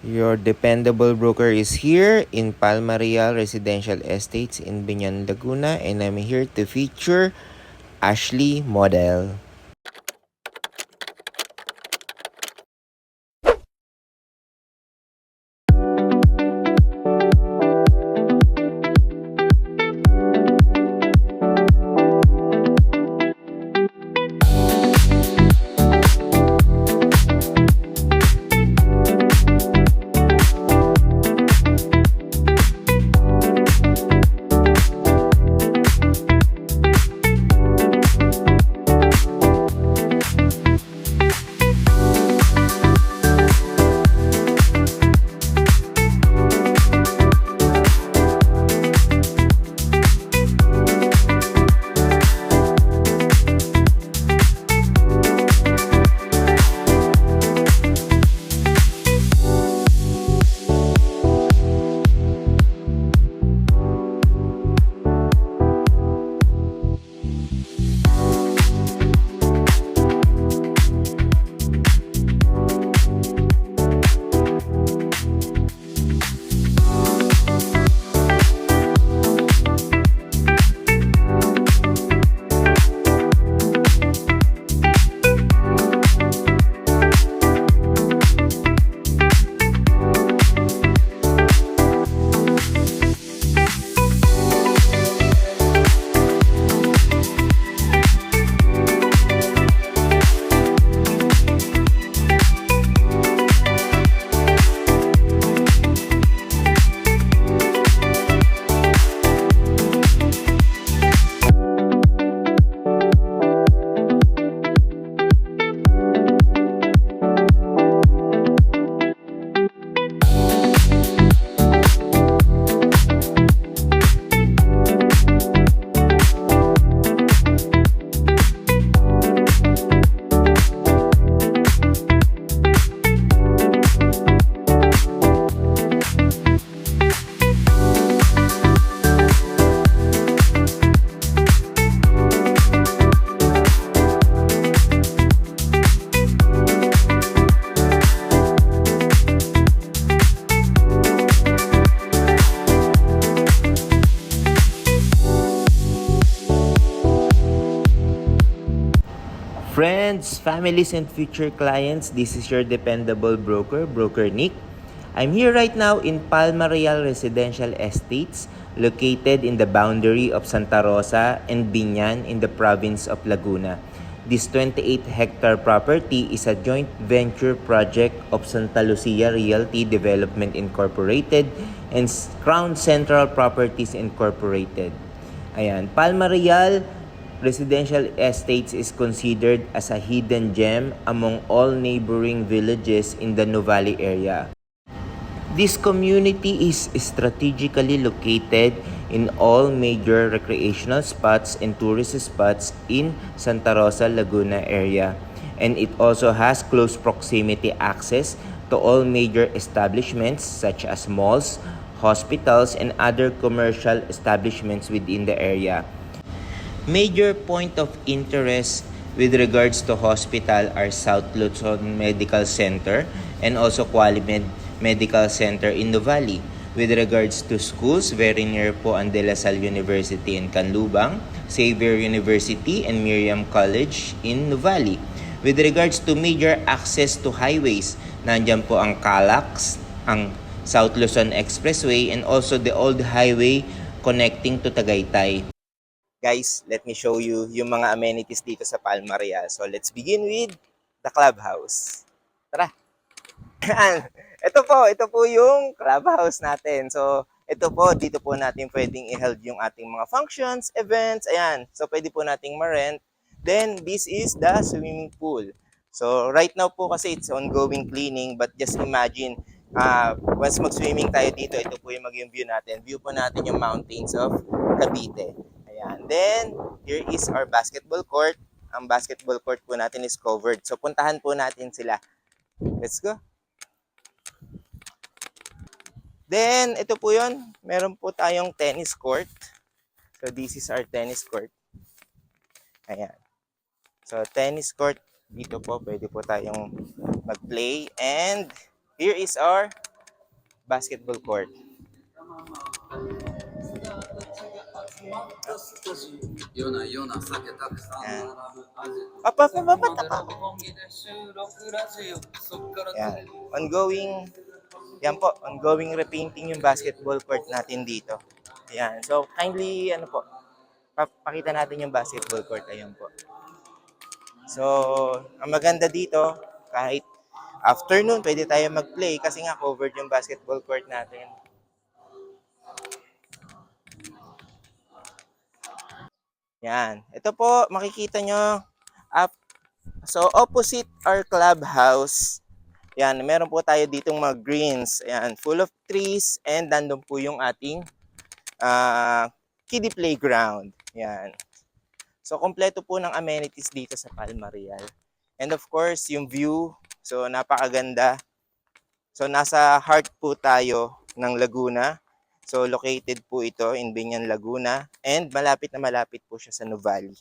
Your dependable broker is here in Palma Real Residential Estates in Binyan, Laguna, and I'm here to feature Ashley Model. Friends, families, and future clients, this is your dependable broker, Broker Nick. I'm here right now in Palma Real Residential Estates, located in the boundary of Santa Rosa and Binyan in the province of Laguna. This 28-hectare property is a joint venture project of Santa Lucia Realty Development Incorporated and Crown Central Properties Incorporated. Ayan, Palma Real Residential Estates is considered as a hidden gem among all neighboring villages in the Nuvali area. This community is strategically located in all major recreational spots and tourist spots in Santa Rosa, Laguna area. And it also has close proximity access to all major establishments such as malls, hospitals, and other commercial establishments within the area. Major point of interest with regards to hospital are South Luzon Medical Center and also Qualimed Medical Center in Nuvali. With regards to schools, very near po ang De La Salle University in Canlubang, Xavier University and Miriam College in Nuvali. With regards to major access to highways, nandyan po ang CALAX, ang South Luzon Expressway, and also the old highway connecting to Tagaytay. Guys, let me show you yung mga amenities dito sa Palma Real. So, let's begin with the clubhouse. Tara! ito po yung clubhouse natin. So, ito po, dito po natin pwedeng i-held yung ating mga functions, events, ayan. So, pwede po nating ma-rent. Then, this is the swimming pool. So, right now po kasi it's ongoing cleaning, but just imagine, once mag-swimming tayo dito, ito po yung maging view natin. View po natin yung mountains of Cavite. Ayan. Then, here is our basketball court. Ang basketball court po natin is covered. So, puntahan po natin sila. Let's go. Then, ito po yun. Meron po tayong tennis court. So, this is our tennis court. Ayan. So, tennis court. Dito po, pwede po tayong mag-play. And, here is our basketball court. Yan. Yan. Ongoing repainting yung basketball court natin dito. Yan. So, kindly, pakita natin yung basketball court. Ayun po. So, ang maganda dito, kahit afternoon, pwede tayo mag-play kasi nga covered yung basketball court natin. Yan. Ito po, makikita nyo, so opposite our clubhouse, yan, meron po tayo ditong mga greens. Yan, full of trees and nandun po yung ating kiddie playground. Yan. So, kompleto po ng amenities dito sa Palma Real. And of course, yung view, so napakaganda. So, nasa heart po tayo ng Laguna. So, located po ito in Binyan, Laguna. And malapit na malapit po siya sa Nuvali.